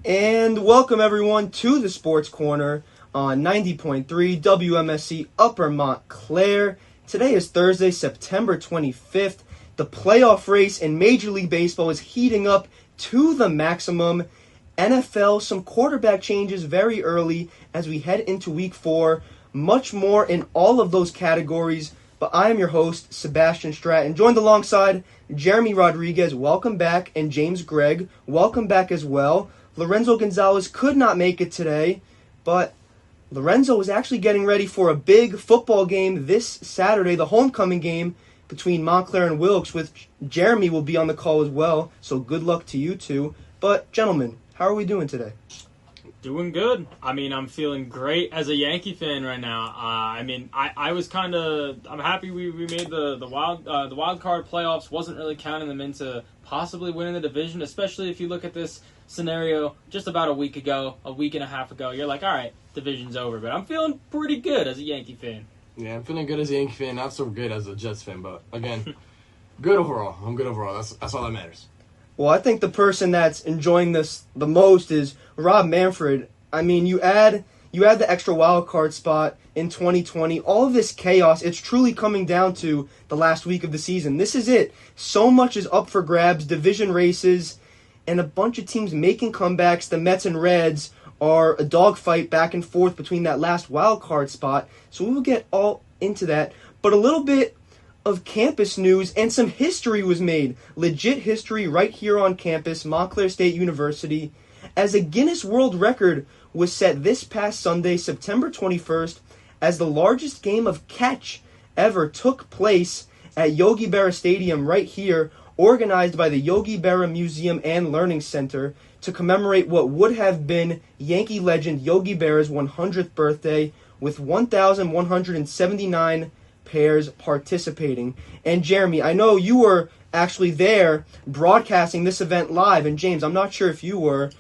And welcome everyone to the Sports Corner on 90.3 WMSC Upper Montclair. Today is Thursday, September 25th. The playoff race in Major League Baseball is heating up to the maximum. NFL, some quarterback changes very early as we head into Week 4. Much more in all of those categories. But I am your host, Sebastian Stratton, joined alongside Jeremy Rodriguez. Welcome back. And James Gregg, welcome back as well. Lorenzo Gonzalez could not make it today, but Lorenzo was actually getting ready for a big football game this Saturday, the homecoming game between Montclair and Wilkes, which Jeremy will be on the call as well, so good luck to you two. But, gentlemen, how are we doing today? Doing good. I'm feeling great as a Yankee fan right now. I was I'm happy we made the wild card playoffs. Wasn't really counting them into possibly winning the division, especially if you look at this scenario just about a week and a half ago. You're like, all right, division's over. But I'm feeling pretty good as a Yankee fan. Yeah, I'm feeling good as a Yankee fan. Not so good as a Jets fan, but again, good overall. I'm good overall. That's all that matters. Well, I think the person that's enjoying this the most is Rob Manfred. I mean, you add the extra wild card spot in 2020. All of this chaos, it's truly coming down to the last week of the season. This is it. So much is up for grabs, division races, and a bunch of teams making comebacks. The Mets and Reds are a dogfight back and forth between that last wild card spot. So we will get all into that. But a little bit of campus news, and some history was made. Legit history right here on campus, Montclair State University, as a Guinness World Record was set this past Sunday, September 21st, as the largest game of catch ever took place at Yogi Berra Stadium right here, organized by the Yogi Berra Museum and Learning Center to commemorate what would have been Yankee legend Yogi Berra's 100th birthday, with 1,179 pairs participating. And Jeremy, I know you were actually there broadcasting this event live, and James, I'm not sure if you were.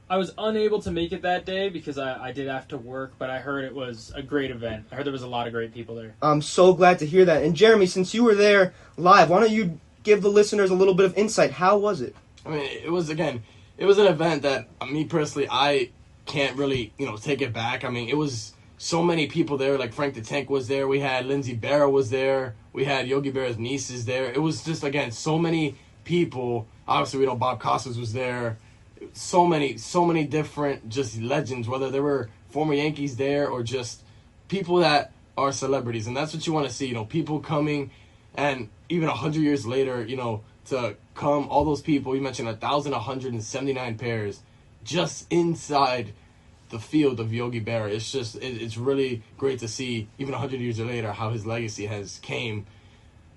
I was unable to make it that day because I did have to work, but I heard it was a great event. I heard there was a lot of great people there. I'm so glad to hear that. And Jeremy, since you were there live, why don't you give the listeners a little bit of insight? How was it? I mean, it was an event that, me personally, I can't really, take it back. I mean, it was so many people there. Like Frank the Tank was there. We had Lindsey Berra was there. We had Yogi Berra's nieces there. It was just, again, so many people. Obviously, we know Bob Costas was there. So many different just legends, whether there were former Yankees there or just people that are celebrities. And that's what you want to see, people coming, and even 100 years later, to come, all those people, you mentioned 1,179 pairs just inside the field of Yogi Berra. It's really great to see, even 100 years later, how his legacy has came,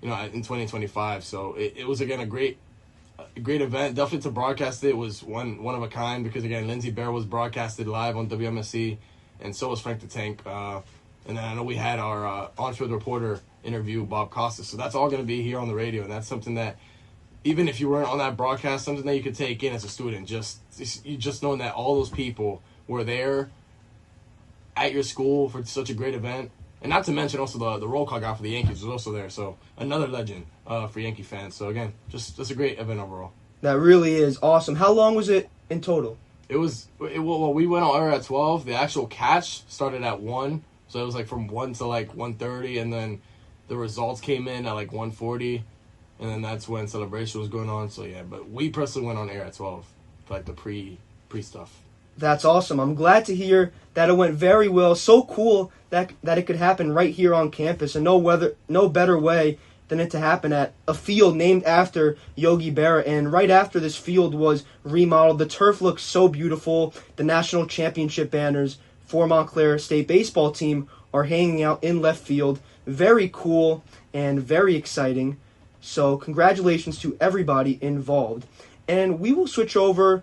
in 2025. So it was, again, a great event. Definitely to broadcast it was one of a kind, because, again, Lindsey Berra was broadcasted live on WMSC, and so was Frank the Tank. And then I know we had our on-field reporter interview, Bob Costas. So that's all going to be here on the radio, and that's something that, even if you weren't on that broadcast, something that you could take in as a student. Just knowing that all those people were there at your school for such a great event. And not to mention also the roll call guy for the Yankees was also there. So another legend for Yankee fans. So again, just a great event overall. That really is awesome. How long was it in total? We went on air at 12. The actual catch started at 1. So it was like from 1 to like 1:30, and then the results came in at like 1:40, and then that's when celebration was going on. So yeah, but we personally went on air at 12 for like the pre stuff. That's awesome. I'm glad to hear that it went very well. So cool that it could happen right here on campus, and no better way than it to happen at a field named after Yogi Berra. And right after this field was remodeled, the turf looks so beautiful. The national championship banners for Montclair State baseball team are hanging out in left field. Very cool and very exciting. So congratulations to everybody involved. And we will switch over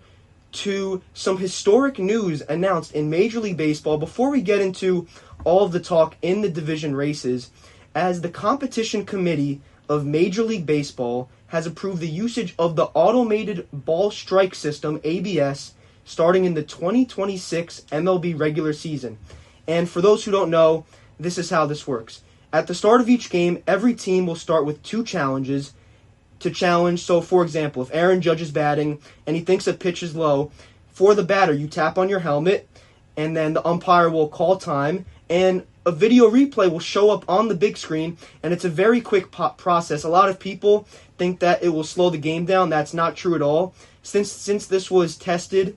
to some historic news announced in Major League Baseball before we get into all of the talk in the division races, as the competition committee of Major League Baseball has approved the usage of the automated ball strike system, ABS, starting in the 2026 MLB regular season. And for those who don't know, this is how this works. At the start of each game, every team will start with 2 challenges to challenge. So, for example, if Aaron Judge is batting and he thinks a pitch is low, for the batter, you tap on your helmet, and then the umpire will call time, and a video replay will show up on the big screen, and it's a very quick process. A lot of people think that it will slow the game down. That's not true at all. Since this was tested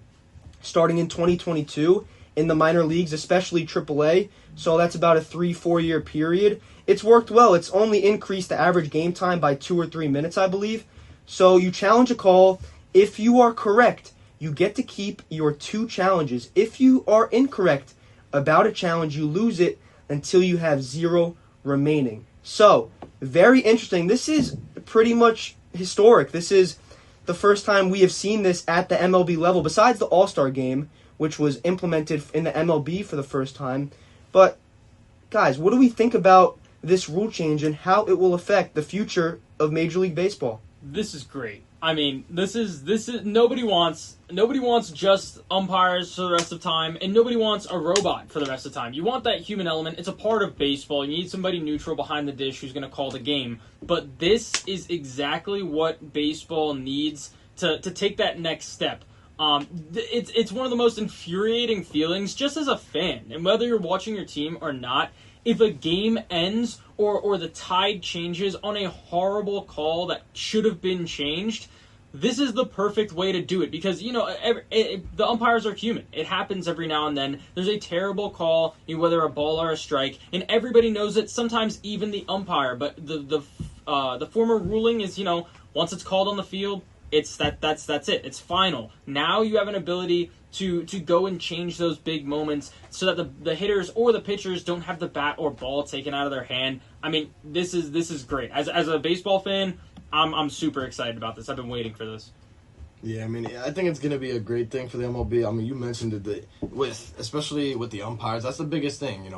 starting in 2022 in the minor leagues, especially AAA, so that's about a 3-4 year period, it's worked well. It's only increased the average game time by 2 or 3 minutes, I believe. So you challenge a call. If you are correct, you get to keep your 2 challenges. If you are incorrect about a challenge, you lose it until you have 0 remaining. So, very interesting. This is pretty much historic. This is the first time we have seen this at the MLB level, besides the All-Star game, which was implemented in the MLB for the first time. But, guys, what do we think about this rule change and how it will affect the future of Major League Baseball? This is great. I mean, this is nobody wants just umpires for the rest of the time, and nobody wants a robot for the rest of the time. You want that human element. It's a part of baseball. You need somebody neutral behind the dish who's going to call the game. But this is exactly what baseball needs to take that next step. It's one of the most infuriating feelings just as a fan, and whether you're watching your team or not. If a game ends or the tide changes on a horrible call that should have been changed, this is the perfect way to do it because, the umpires are human. It happens every now and then. There's a terrible call, whether a ball or a strike, and everybody knows it, sometimes even the umpire. But the former ruling is, once it's called on the field, that's it. It's final. Now you have an ability to go and change those big moments so that the hitters or the pitchers don't have the bat or ball taken out of their hand. I mean, this is great. As a baseball fan, I'm super excited about this. I've been waiting for this. Yeah, I mean, I think it's going to be a great thing for the MLB. I mean, you mentioned it, especially with the umpires, that's the biggest thing.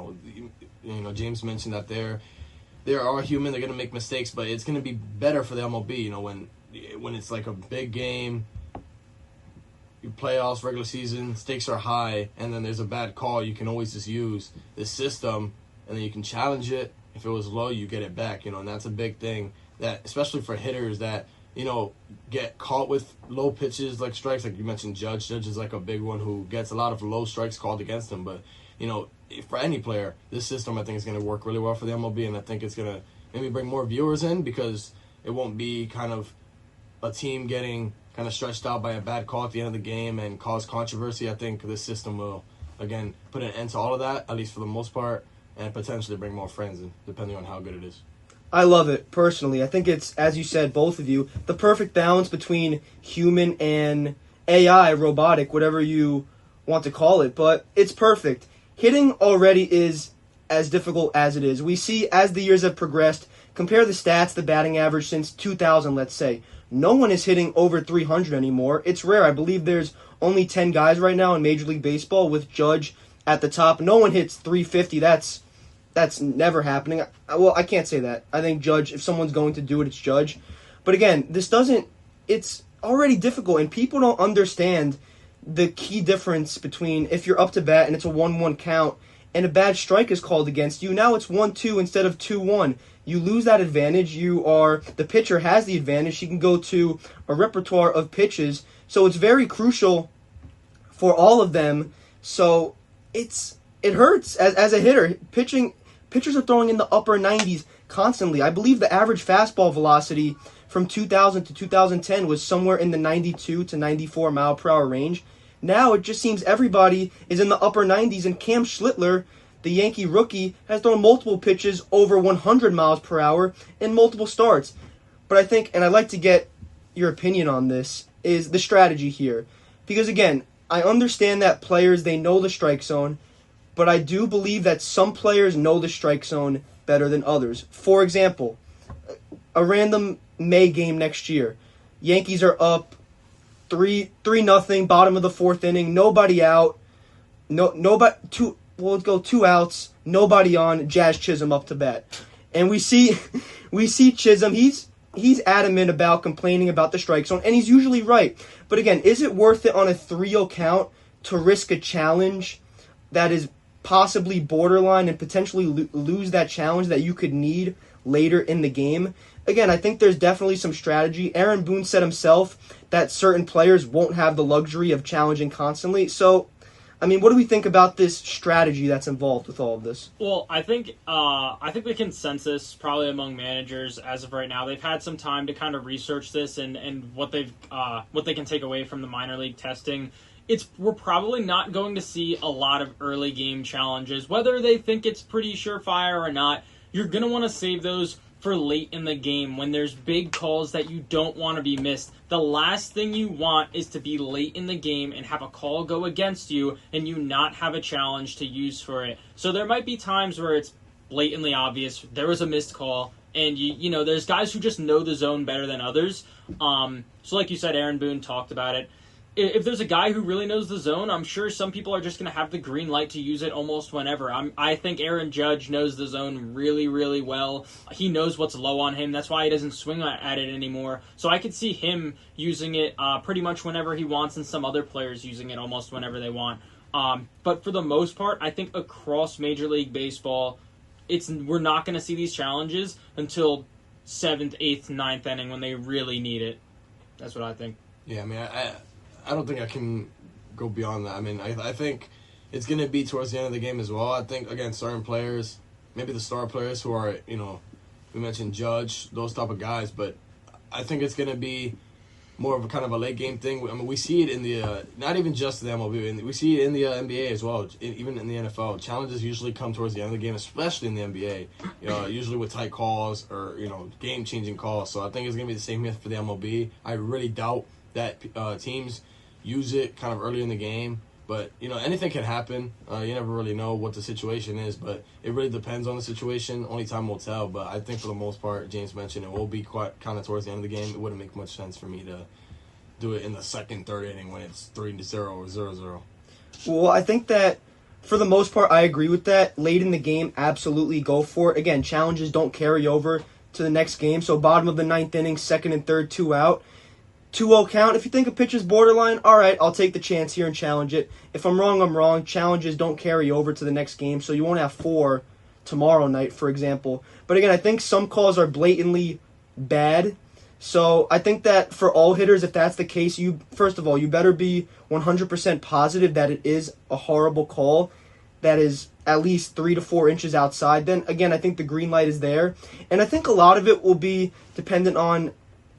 James mentioned that they are human. They're going to make mistakes, but it's going to be better for the MLB. When it's like a big game, playoffs, regular season, stakes are high, and then there's a bad call, you can always just use this system, and then you can challenge it. If it was low, you get it back, and that's a big thing, that especially for hitters that, get caught with low pitches like strikes, like you mentioned Judge. Judge is like a big one who gets a lot of low strikes called against him, but, for any player, this system I think is going to work really well for the MLB, and I think it's going to maybe bring more viewers in because it won't be kind of a team getting kind of stretched out by a bad call at the end of the game and cause controversy. I think this system will, again, put an end to all of that, at least for the most part, and potentially bring more friends in, depending on how good it is. I love it, personally. I think it's, as you said, both of you, the perfect balance between human and AI, robotic, whatever you want to call it, but it's perfect. Hitting already is as difficult as it is. We see, as the years have progressed, compare the stats, the batting average since 2000, let's say. No one is hitting over 300 anymore. It's rare. I believe there's only 10 guys right now in Major League Baseball with Judge at the top. No one hits 350. That's never happening. Well, I can't say that. I think Judge, if someone's going to do it, it's Judge. But again, it's already difficult, and people don't understand the key difference between if you're up to bat and it's a 1-1 count and a bad strike is called against you. Now it's 1-2 instead of 2-1. You lose that advantage. The pitcher has the advantage. She can go to a repertoire of pitches. So it's very crucial for all of them. So it hurts as a hitter. Pitchers are throwing in the upper 90s constantly. I believe the average fastball velocity from 2000 to 2010 was somewhere in the 92 to 94 mile per hour range. Now it just seems everybody is in the upper 90s, and Cam Schlittler, the Yankee rookie, has thrown multiple pitches over 100 miles per hour in multiple starts. But I think, and I'd like to get your opinion on this, is the strategy here. Because again, I understand that players, they know the strike zone, but I do believe that some players know the strike zone better than others. For example, a random May game next year. Yankees are up 3-0, bottom of the 4th inning, nobody out, let's go 2 outs, nobody on, Jazz Chisholm up to bat. And we see Chisholm, he's adamant about complaining about the strike zone, and he's usually right. But again, is it worth it on a 3-0 count to risk a challenge that is possibly borderline and potentially lose that challenge that you could need later in the game? again, I think there's definitely some strategy. Aaron Boone said himself that certain players won't have the luxury of challenging constantly. So, I mean, what do we think about this strategy that's involved with all of this? Well, I think the consensus probably among managers as of right now, they've had some time to kind of research this and what they can take away from the minor league testing. We're probably not going to see a lot of early game challenges, whether they think it's pretty surefire or not. You're going to want to save those for late in the game when there's big calls that you don't want to be missed. The last thing you want is to be late in the game and have a call go against you and you not have a challenge to use for it. So there might be times where it's blatantly obvious there was a missed call, and you know there's guys who just know the zone better than others. So like you said, Aaron Boone talked about it. If there's a guy who really knows the zone, I'm sure some people are just going to have the green light to use it almost whenever. I think Aaron Judge knows the zone really, really well. He knows what's low on him. That's why he doesn't swing at it anymore. So I could see him using it pretty much whenever he wants, and some other players using it almost whenever they want. But for the most part, I think across Major League Baseball, we're not going to see these challenges until 7th, 8th, 9th inning when they really need it. That's what I think. Yeah, I mean, I don't think I can go beyond that. I mean, I think it's going to be towards the end of the game as well. I think, again, certain players, maybe the star players who are, you know, we mentioned Judge, those type of guys, but I think it's going to be more of a kind of a late game thing. I mean, we see it in the, not even just the MLB, we see it in the NBA as well, even in the NFL. Challenges usually come towards the end of the game, especially in the NBA, you know, usually with tight calls or, you know, game-changing calls. So I think it's going to be the same for the MLB. I really doubt that teams use it kind of early in the game, but you know anything can happen. You never really know what the situation is, but it really depends on the situation. Only time will tell. But I think for the most part, James mentioned it will be quite kind of towards the end of the game. It wouldn't make much sense for me to do it in the second, third inning when it's 3-0 or 0-0. Well, I think that for the most part, I agree with that. Late in the game, absolutely go for it. Again, challenges don't carry over to the next game. So bottom of the 9th inning, second and third, 2 out. 2-0 count. If you think a pitch is borderline, all right, I'll take the chance here and challenge it. If I'm wrong, I'm wrong. Challenges don't carry over to the next game, so you won't have 4 tomorrow night, for example. But again, I think some calls are blatantly bad. So I think that for all hitters, if that's the case, first of all, you better be 100% positive that it is a horrible call that is at least 3 to 4 inches outside. Then, again, I think the green light is there. And I think a lot of it will be dependent on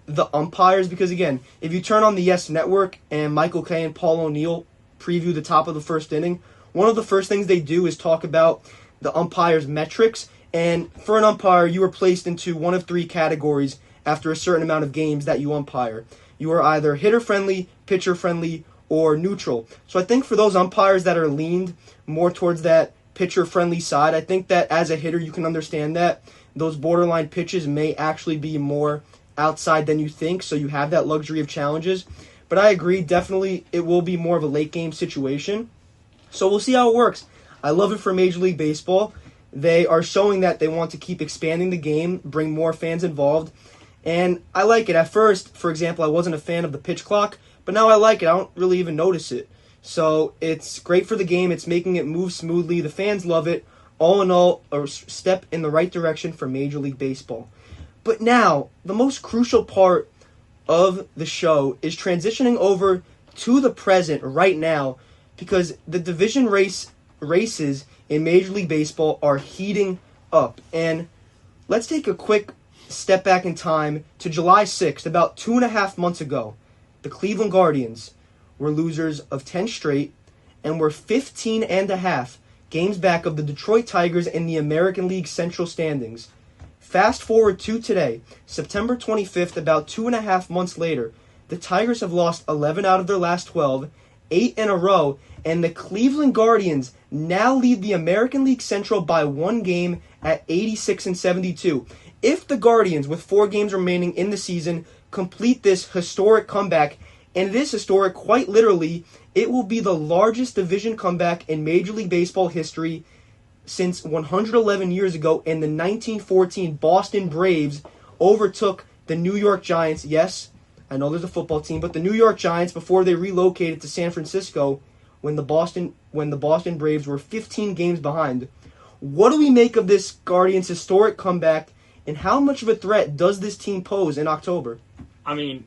the umpires, because again, if you turn on the Yes Network and Michael Kay and Paul O'Neill preview the top of the first inning, one of the first things they do is talk about the umpire's metrics. And for an umpire, you are placed into one of 3 categories after a certain amount of games that you umpire. You are either hitter-friendly, pitcher-friendly, or neutral. So I think for those umpires that are leaned more towards that pitcher-friendly side, I think that as a hitter you can understand that those borderline pitches may actually be more outside than you think, so you have that luxury of challenges. But I agree, definitely it will be more of a late game situation. So we'll see how it works. I love it for Major League Baseball. They are showing that they want to keep expanding the game, bring more fans involved, and I like it. At first, for example, I wasn't a fan of the pitch clock, but now I like it. I don't really even notice it. So it's great for the game. It's making it move smoothly. The fans love it. All in all, a step in the right direction for Major League Baseball. But now, the most crucial part of the show is transitioning over to the present right now, because the division races in Major League Baseball are heating up. And let's take a quick step back in time to July 6th, about 2.5 months ago. The Cleveland Guardians were losers of 10 straight and were 15.5 games back of the Detroit Tigers in the American League Central standings. Fast forward to today, September 25th, about 2.5 months later, the Tigers have lost 11 out of their last 12, 8 in a row, and the Cleveland Guardians now lead the American League Central by 1 game at 86-72. If the Guardians, with 4 games remaining in the season, complete this historic comeback, and it is historic quite literally, it will be the largest division comeback in Major League Baseball history since 111 years ago, and the 1914 Boston Braves overtook the New York Giants. Yes, I know there's a football team, but the New York Giants, before they relocated to San Francisco, when the Boston Braves were 15 games behind. What do we make of this Guardians' historic comeback And how much of a threat does this team pose in October? I mean,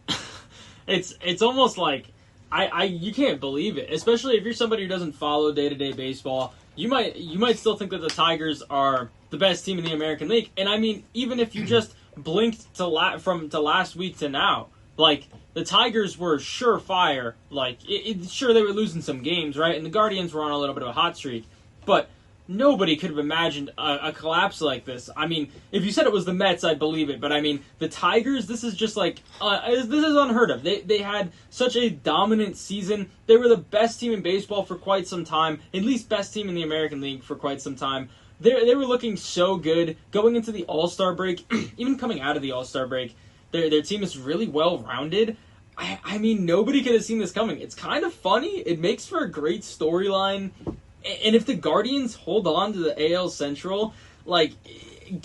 it's almost like you can't believe it, especially if you're somebody who doesn't follow day-to-day baseball. You might still think that the Tigers are the best team in the American League, and I mean, even if you just blinked from last week to now, like the Tigers were surefire. Like sure they were losing some games, right, and the Guardians were on a little bit of a hot streak, but nobody could have imagined a collapse like this. I mean, if you said it was the Mets, I'd believe it. But I mean, the Tigers, this is just like, this is unheard of. They had such a dominant season. They were the best team in baseball for quite some time, at least best team in the American League for quite some time. They were looking so good going into the All-Star break, even coming out of the All-Star break. Their team is really well-rounded. I mean, nobody could have seen this coming. It's kind of funny. It makes for a great storyline. And if the Guardians hold on to the AL Central, like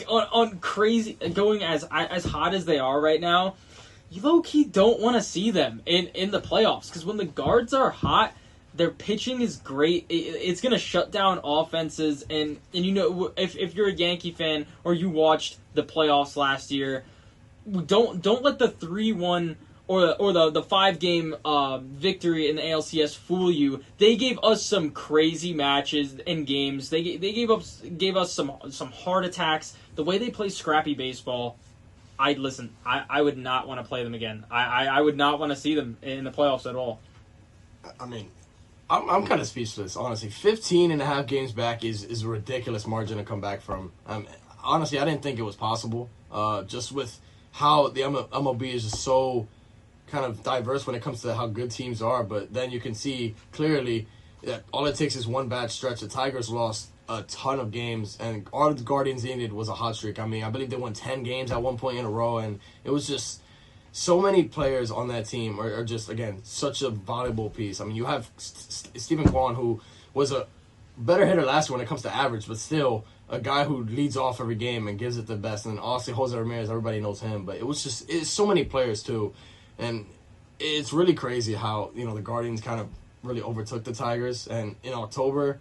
on crazy, going as hot as they are right now, you low-key don't want to see them in the playoffs. Because when the Guards are hot, their pitching is great. It's going to shut down offenses. And you know, if you're a Yankee fan or you watched the playoffs last year, don't let the 3-1 or the 5-game victory in the ALCS fool you. They gave us some crazy matches and games. They gave us some heart attacks. The way they play scrappy baseball, I would not want to play them again. I would not want to see them in the playoffs at all. I mean, I'm kind of speechless, honestly. 15 and a half games back is a ridiculous margin to come back from. Honestly, I didn't think it was possible. Just with how the MLB is just so kind of diverse when it comes to how good teams are, but then you can see clearly that all it takes is one bad stretch. The Tigers lost a ton of games, and all the Guardians needed was a hot streak. I mean, I believe they won 10 games at one point in a row, and it was just so many players on that team are just, again, such a valuable piece. I mean, you have Stephen Kwan, who was a better hitter last year when it comes to average, but still a guy who leads off every game and gives it the best. And also Jose Ramirez, everybody knows him, but it's so many players too. And it's really crazy how, the Guardians kind of really overtook the Tigers. And in October,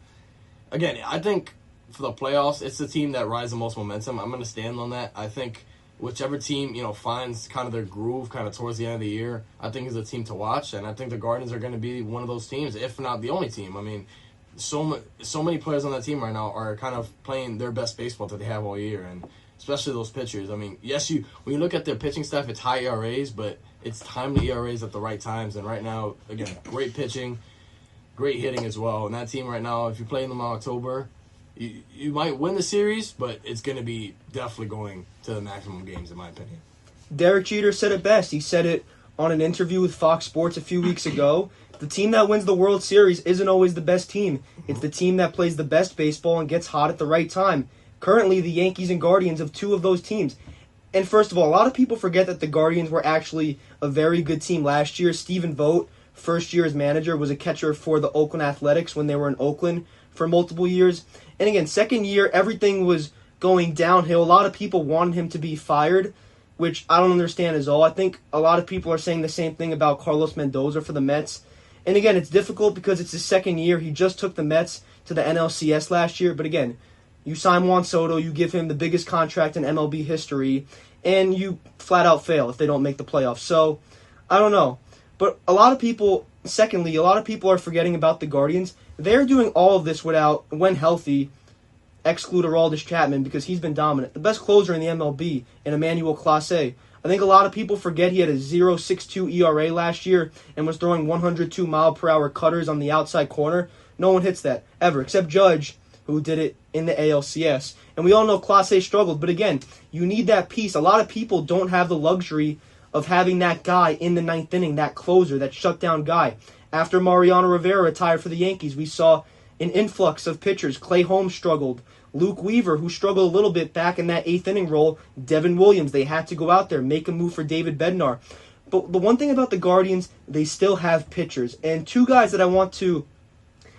again, I think for the playoffs, it's the team that rides the most momentum. I'm going to stand on that. I think whichever team, finds kind of their groove kind of towards the end of the year, I think is a team to watch. And I think the Guardians are going to be one of those teams, if not the only team. I mean, so many players on that team right now are kind of playing their best baseball that they have all year. And especially those pitchers. I mean, yes, when you look at their pitching staff, it's high ERAs, but it's timely ERAs at the right times. And right now, again, great pitching, great hitting as well. And that team right now, if you're playing them in October, you might win the series, but it's going to be definitely going to the maximum games, in my opinion. Derek Jeter said it best. He said it on an interview with Fox Sports a few weeks ago. The team that wins the World Series isn't always the best team. It's the team that plays the best baseball and gets hot at the right time. Currently, the Yankees and Guardians have two of those teams. And first of all, a lot of people forget that the Guardians were actually a very good team last year. Stephen Vogt, first year as manager, was a catcher for the Oakland Athletics when they were in Oakland for multiple years. And again, second year, everything was going downhill. A lot of people wanted him to be fired, which I don't understand as all. I think a lot of people are saying the same thing about Carlos Mendoza for the Mets. And again, it's difficult because it's his second year. He just took the Mets to the NLCS last year. But again, you sign Juan Soto, you give him the biggest contract in MLB history, and you flat out fail if they don't make the playoffs. So, I don't know. But a lot of people are forgetting about the Guardians. They're doing all of this without, when healthy, exclude Aroldis Chapman because he's been dominant. The best closer in the MLB in Emmanuel Clase. I think a lot of people forget he had a 0.62 ERA last year and was throwing 102 mile-per-hour cutters on the outside corner. No one hits that, ever, except Judge, who did it in the ALCS. And we all know Clase struggled, but again, you need that piece. A lot of people don't have the luxury of having that guy in the ninth inning, that closer, that shutdown guy. After Mariano Rivera retired for the Yankees, we saw an influx of pitchers. Clay Holmes struggled. Luke Weaver, who struggled a little bit back in that eighth inning role. Devin Williams, they had to go out there, make a move for David Bednar. But the one thing about the Guardians, they still have pitchers. And two guys that I want to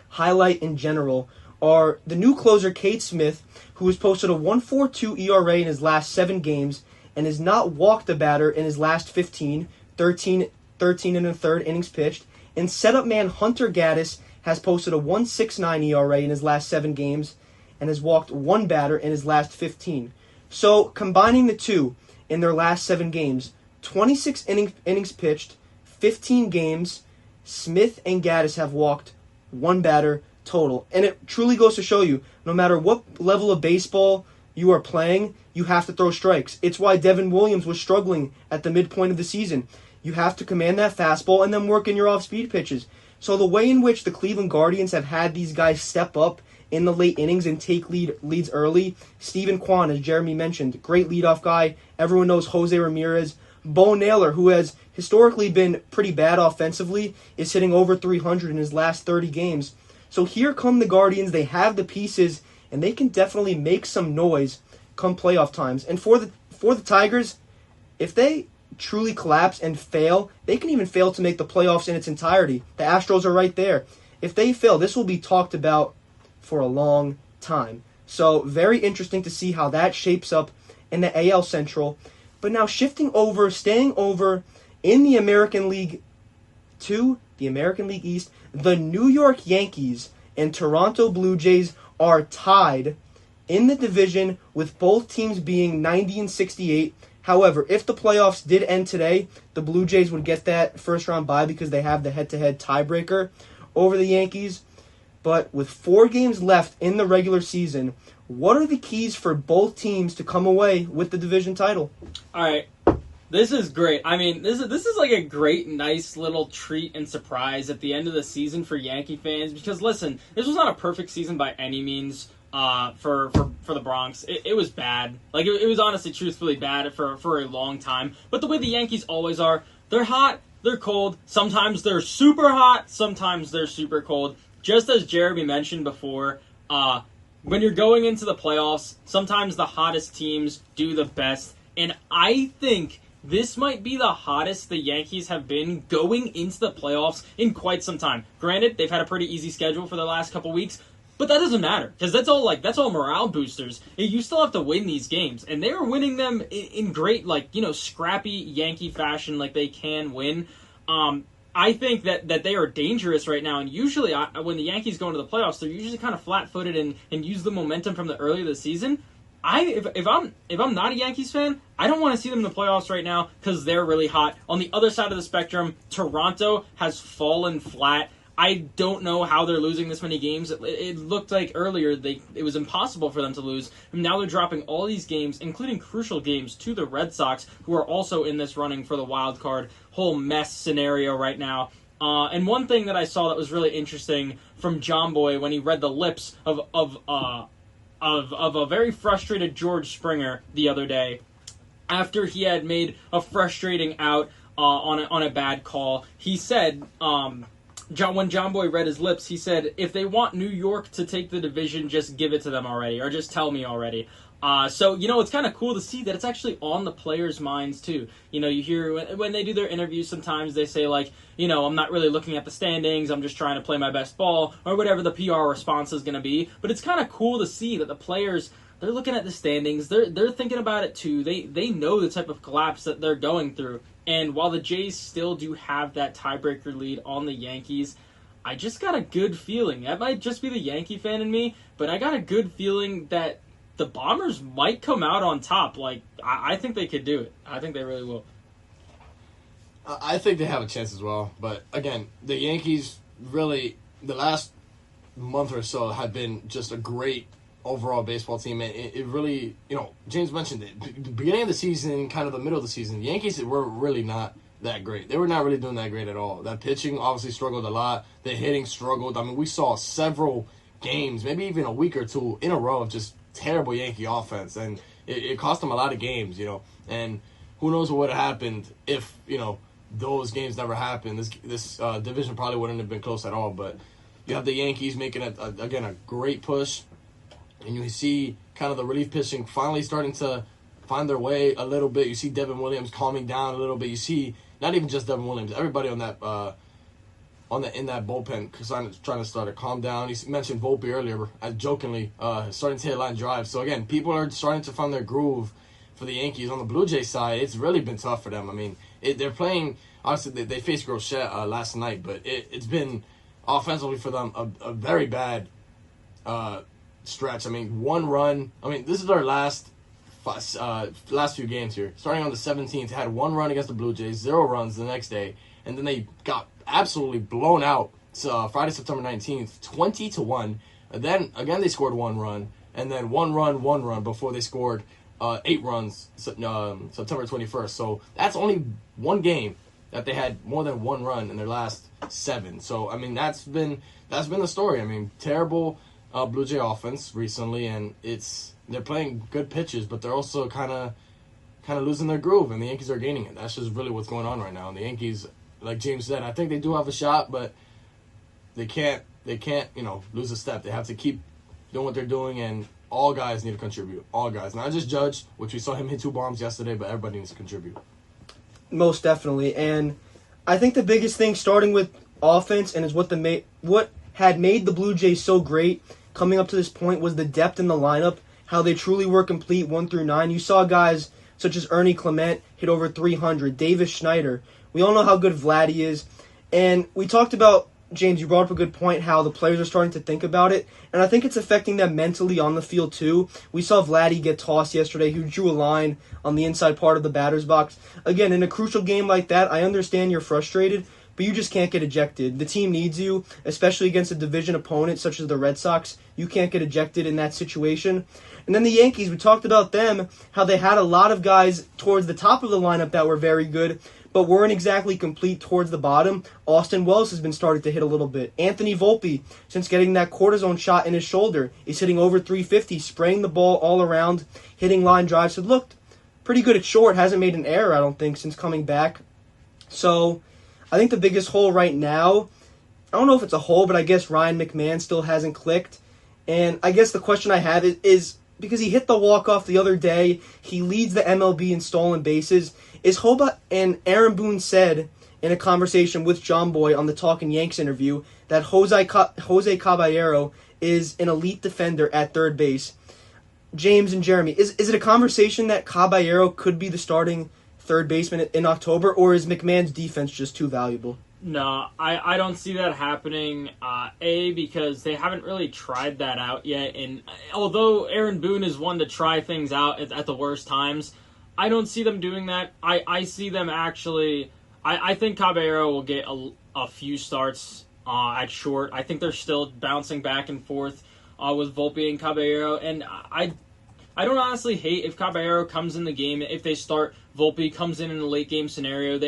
highlight in general are the new closer, Cade Smith, who has posted a 1.42 ERA in his last 7 games and has not walked a batter in his last 13 and a third innings pitched. And setup man Hunter Gaddis has posted a 1.69 ERA in his last 7 games and has walked 1 batter in his last 15. So combining the two in their last 7 games, 26 innings pitched, 15 games, Smith and Gaddis have walked 1 batter total. And it truly goes to show you, no matter what level of baseball you are playing, you have to throw strikes. It's why Devin Williams was struggling at the midpoint of the season. You have to command that fastball and then work in your off-speed pitches. So the way in which the Cleveland Guardians have had these guys step up in the late innings and take leads early. Steven Kwan, as Jeremy mentioned, great leadoff guy. Everyone knows Jose Ramirez. Bo Naylor, who has historically been pretty bad offensively, is hitting over 300 in his last 30 games. So here come the Guardians. They have the pieces, and they can definitely make some noise come playoff times. And for the Tigers, if they truly collapse and fail, they can even fail to make the playoffs in its entirety. The Astros are right there. If they fail, this will be talked about for a long time. So very interesting to see how that shapes up in the AL Central. But now staying over in the American League to the American League East, the New York Yankees and Toronto Blue Jays are tied in the division with both teams being 90 and 68. However, if the playoffs did end today, the Blue Jays would get that first round bye because they have the head-to-head tiebreaker over the Yankees. But with 4 games left in the regular season, what are the keys for both teams to come away with the division title? All right. This is great. I mean, this is like a great, nice little treat and surprise at the end of the season for Yankee fans. Because, listen, this was not a perfect season by any means for the Bronx. It was bad. Like, it was honestly, truthfully bad for a long time. But the way the Yankees always are, they're hot, they're cold. Sometimes they're super hot, sometimes they're super cold. Just as Jeremy mentioned before, when you're going into the playoffs, sometimes the hottest teams do the best. And I think this might be the hottest the Yankees have been going into the playoffs in quite some time. Granted, they've had a pretty easy schedule for the last couple weeks, but that doesn't matter because that's all morale boosters. You still have to win these games, and they are winning them in great, scrappy Yankee fashion, like they can win. I think that they are dangerous right now, and usually when the Yankees go into the playoffs, they're usually kind of flat-footed and use the momentum from the early of the season. If I'm not a Yankees fan, I don't want to see them in the playoffs right now because they're really hot. On the other side of the spectrum, Toronto has fallen flat. I don't know how they're losing this many games. It looked like earlier it was impossible for them to lose. And now they're dropping all these games, including crucial games, to the Red Sox, who are also in this running for the wild card. Whole mess scenario right now. And one thing that I saw that was really interesting from John Boy when he read the lips of a very frustrated George Springer the other day, after he had made a frustrating out on a bad call. He said, when John Boy read his lips, he said, if they want New York to take the division, just give it to them already, or just tell me already. So, it's kind of cool to see that it's actually on the players' minds, too. You hear when they do their interviews, sometimes they say, I'm not really looking at the standings, I'm just trying to play my best ball, or whatever the PR response is going to be. But it's kind of cool to see that the players, they're looking at the standings, they're thinking about it, too. They know the type of collapse that they're going through. And while the Jays still do have that tiebreaker lead on the Yankees, I just got a good feeling. That might just be the Yankee fan in me, but I got a good feeling that the Bombers might come out on top. I think they could do it. I think they really will. I think they have a chance as well. But, again, the Yankees really, the last month or so, have been just a great overall baseball team. And it really, James mentioned it. The beginning of the season, kind of the middle of the season, the Yankees were really not that great. They were not really doing that great at all. That pitching obviously struggled a lot. The hitting struggled. I mean, we saw several games, maybe even a week or two in a row of just terrible Yankee offense, and it cost them a lot of games, and who knows what would have happened if, those games never happened. This division probably wouldn't have been close at all, but you have the Yankees making, a great push, and you see kind of the relief pitching finally starting to find their way a little bit. You see Devin Williams calming down a little bit. You see not even just Devin Williams, everybody on that in that bullpen trying to start to calm down. He mentioned Volpe earlier, jokingly, starting to hit line drive. So again, people are starting to find their groove for the Yankees. On the Blue Jays side, it's really been tough for them. I mean, they're playing, obviously they faced Groshette last night, but it's been offensively for them a very bad stretch. I mean, one run. I mean, this is their last last few games here. Starting on the 17th, had 1 run against the Blue Jays, 0 runs the next day, and then they got absolutely blown out. Friday, September 19th, 20-1. And then again they scored 1 run, and then 1 run before they scored 8 runs September 21st. So that's only 1 game that they had more than 1 run in their last 7. So I mean that's been the story. I mean, terrible Blue Jay offense recently, and they're playing good pitches, but they're also kind of losing their groove, and the Yankees are gaining it. That's just really what's going on right now. And the Yankees, like James said, I think they do have a shot, but they can't lose a step. They have to keep doing what they're doing, and all guys need to contribute. All guys, not just Judge, which we saw him hit 2 bombs yesterday, but everybody needs to contribute. Most definitely, and I think the biggest thing, starting with offense, and is what had made the Blue Jays so great coming up to this point, was the depth in the lineup. How they truly were complete 1 through 9. You saw guys such as Ernie Clement hit over 300, Davis Schneider. We all know how good Vladdy is, and we talked about, James, you brought up a good point, how the players are starting to think about it, and I think it's affecting them mentally on the field too. We saw Vladdy get tossed yesterday, who drew a line on the inside part of the batter's box. Again, in a crucial game like that, I understand you're frustrated, but you just can't get ejected. The team needs you, especially against a division opponent such as the Red Sox. You can't get ejected in that situation. And then the Yankees, we talked about them, how they had a lot of guys towards the top of the lineup that were very good, but weren't exactly complete towards the bottom. Austin Wells has been starting to hit a little bit. Anthony Volpe, since getting that cortisone shot in his shoulder, is hitting over 350, spraying the ball all around, hitting line drives. It looked pretty good at short. Hasn't made an error, I don't think, since coming back. So I think the biggest hole right now, I don't know if it's a hole, but I guess Ryan McMahon still hasn't clicked. And I guess the question I have is because he hit the walk-off the other day, he leads the MLB in stolen bases. Is Hobart, and Aaron Boone said in a conversation with John Boy on the Talkin' Yanks interview that Jose Caballero is an elite defender at third base. James and Jeremy, is it a conversation that Caballero could be the starting third baseman in October, or is McMahon's defense just too valuable? No, I don't see that happening, because they haven't really tried that out yet, and although Aaron Boone is one to try things out at the worst times, I don't see them doing that. I see them actually, I think Caballero will get a few starts at short. I think they're still bouncing back and forth with Volpe and Caballero, and I don't honestly hate if Caballero comes in the game, if they start Volpe comes in a late game scenario.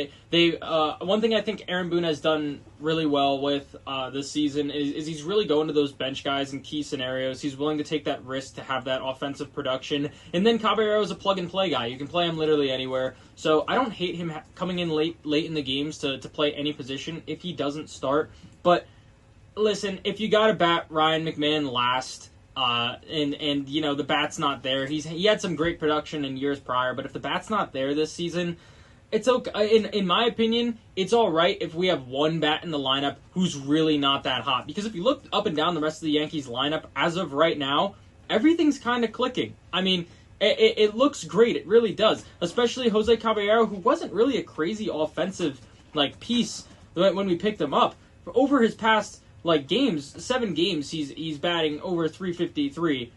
One thing I think Aaron Boone has done really well with this season is he's really going to those bench guys in key scenarios. He's willing to take that risk to have that offensive production. And then Caballero is a plug and play guy. You can play him literally anywhere. So I don't hate him coming in late in the games to play any position if he doesn't start. But listen, if you got to bat Ryan McMahon last, and you know the bat's not there. He had some great production in years prior, but if the bat's not there this season, it's okay. In my opinion, it's all right if we have one bat in the lineup who's really not that hot. Because if you look up and down the rest of the Yankees lineup as of right now, everything's kind of clicking. I mean, it looks great. It really does. Especially Jose Caballero, who wasn't really a crazy offensive piece when we picked him up. Over his past games, 7 games, he's batting over 353.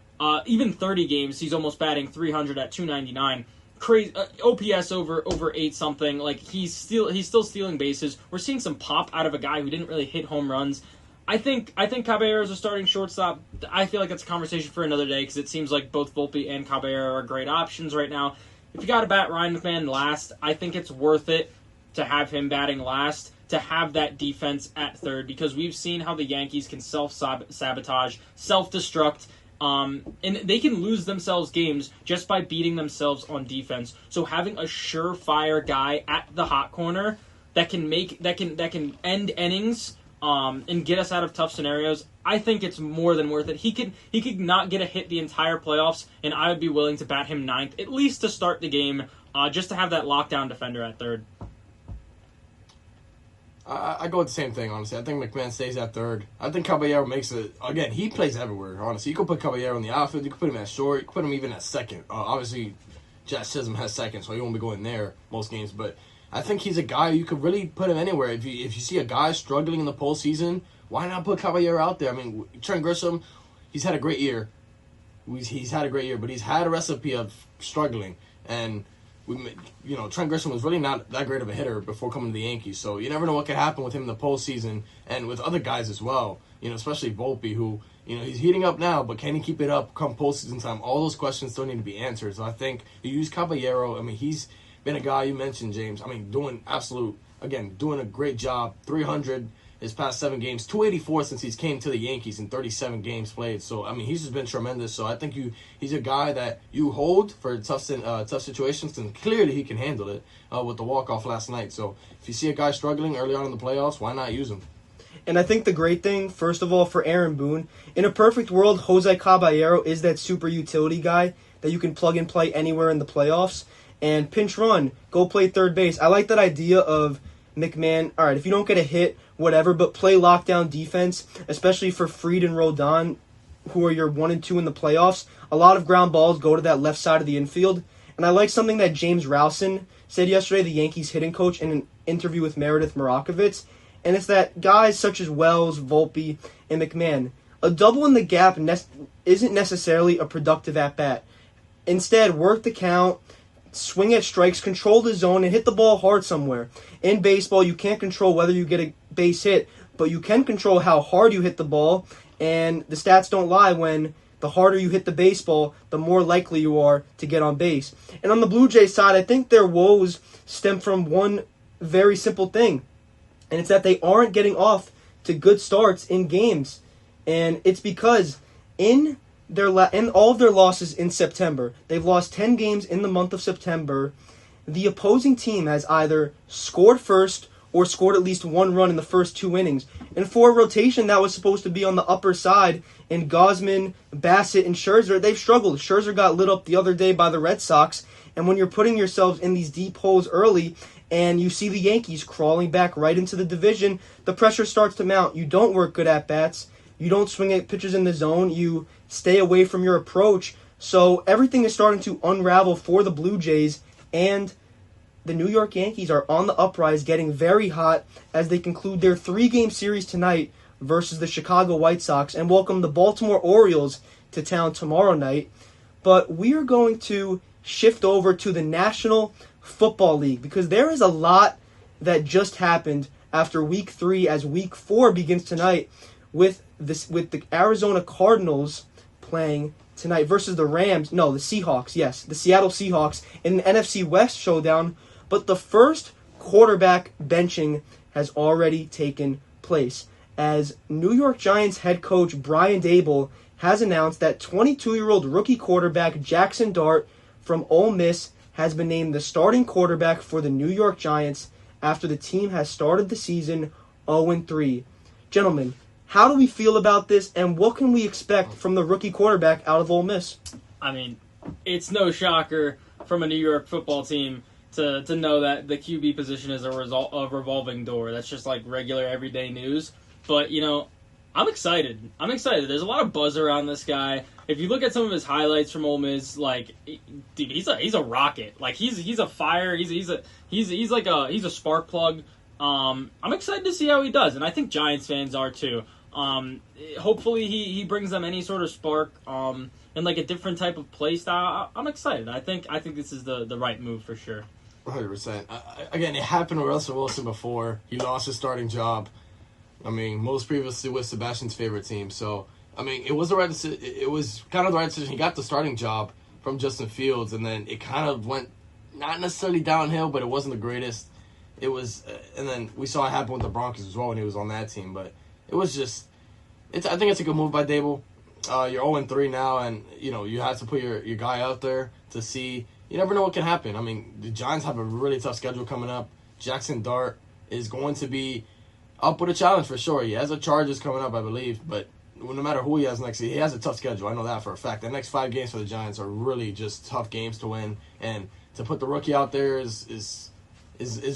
Even 30 games, he's almost batting 300 at 299. Crazy OPS over 8 something. He's still stealing bases. We're seeing some pop out of a guy who didn't really hit home runs. I think Caballero is a starting shortstop. I feel like that's a conversation for another day because it seems like both Volpe and Caballero are great options right now. If you got to bat Ryan McMahon last, I think it's worth it to have him batting last, to have that defense at third, because we've seen how the Yankees can self-sabotage, self-destruct, and they can lose themselves games just by beating themselves on defense. So having a surefire guy at the hot corner that can end innings and get us out of tough scenarios, I think it's more than worth it. He could not get a hit the entire playoffs, and I would be willing to bat him ninth, at least to start the game, just to have that lockdown defender at third. I go with the same thing, honestly. I think McMahon stays at third. I think Caballero makes it. Again, he plays everywhere, honestly. You could put Caballero in the outfield. You could put him at short. You could put him even at second. Obviously, Jazz Chisholm has second, so he won't be going there most games. But I think he's a guy you could really put him anywhere. If you see a guy struggling in the postseason, why not put Caballero out there? I mean, Trent Grisham, he's had a great year. he's had a great year, but he's had a recipe of struggling. And Trent Grisham was really not that great of a hitter before coming to the Yankees. So you never know what could happen with him in the postseason and with other guys as well. Especially Volpe, who he's heating up now, but can he keep it up come postseason time? All those questions still need to be answered. So I think you use Caballero. I mean, he's been a guy you mentioned, James. I mean, doing a great job. 300 his past 7 games, 284 since he's came to the Yankees in 37 games played. So I mean, he's just been tremendous. So I think he's a guy that you hold for tough situations, and clearly he can handle it with the walk-off last night. So if you see a guy struggling early on in the playoffs, why not use him? And I think the great thing, first of all, for Aaron Boone, in a perfect world, Jose Caballero is that super utility guy that you can plug and play anywhere in the playoffs. And pinch run, go play third base. I like that idea of McMahon. All right, if you don't get a hit, whatever, but play lockdown defense, especially for Fried and Rodon, who are your 1 and 2 in the playoffs. A lot of ground balls go to that left side of the infield. And I like something that James Rowson said yesterday, the Yankees hitting coach, in an interview with Meredith Marakovitz. And it's that guys such as Wells, Volpe, and McMahon, a double in the gap isn't necessarily a productive at-bat. Instead, work the count, swing at strikes, control the zone, and hit the ball hard somewhere. In baseball, you can't control whether you get a base hit, but you can control how hard you hit the ball, and the stats don't lie. When the harder you hit the baseball, the more likely you are to get on base. And on the Blue Jays side, I think their woes stem from one very simple thing, and it's that they aren't getting off to good starts in games. And it's because in all of their losses in September, they've lost 10 games in the month of September. The opposing team has either scored first or scored at least 1 run in the first 2 innings. And for a rotation that was supposed to be on the upper side in Gausman, Bassett, and Scherzer, they've struggled. Scherzer got lit up the other day by the Red Sox. And when you're putting yourselves in these deep holes early and you see the Yankees crawling back right into the division, the pressure starts to mount. You don't work good at bats. You don't swing at pitches in the zone. You stay away from your approach. So everything is starting to unravel for the Blue Jays, and the New York Yankees are on the uprise, getting very hot as they conclude their 3-game series tonight versus the Chicago White Sox and welcome the Baltimore Orioles to town tomorrow night. But we are going to shift over to the National Football League because there is a lot that just happened after Week 3 as Week 4 begins tonight with the Arizona Cardinals playing tonight versus the Seahawks. Yes, the Seattle Seahawks in the NFC West showdown. But the first quarterback benching has already taken place as New York Giants head coach Brian Daboll has announced that 22-year-old rookie quarterback Jaxson Dart from Ole Miss has been named the starting quarterback for the New York Giants after the team has started the season 0-3. Gentlemen, how do we feel about this, and what can we expect from the rookie quarterback out of Ole Miss? I mean, it's no shocker from a New York football team to know that the QB position is a revolving door. That's just like regular everyday news. But, I'm excited. There's a lot of buzz around this guy. If you look at some of his highlights from Ole Miss, like, dude, he's a rocket. Like, he's a fire. He's a spark plug. I'm excited to see how he does, and I think Giants fans are too. Hopefully he brings them any sort of spark and like a different type of play style. I'm excited. I think this is the right move for sure. 100%. Again, it happened with Russell Wilson before. He lost his starting job. I mean, most previously with Sebastian's favorite team. So, I mean, it was the right decision. It was kind of the right decision. He got the starting job from Justin Fields, and then it kind of went not necessarily downhill, but it wasn't the greatest. It was, and then we saw it happen with the Broncos as well when he was on that team. But it was just, I think it's a good move by Daboll. You're 0-3 now, and you have to put your guy out there to see. You never know what can happen. I mean, the Giants have a really tough schedule coming up. Jaxson Dart is going to be up with a challenge for sure. He has a Chargers coming up, I believe, but no matter who he has next, he has a tough schedule. I know that for a fact. The next 5 games for the Giants are really just tough games to win, and to put the rookie out there is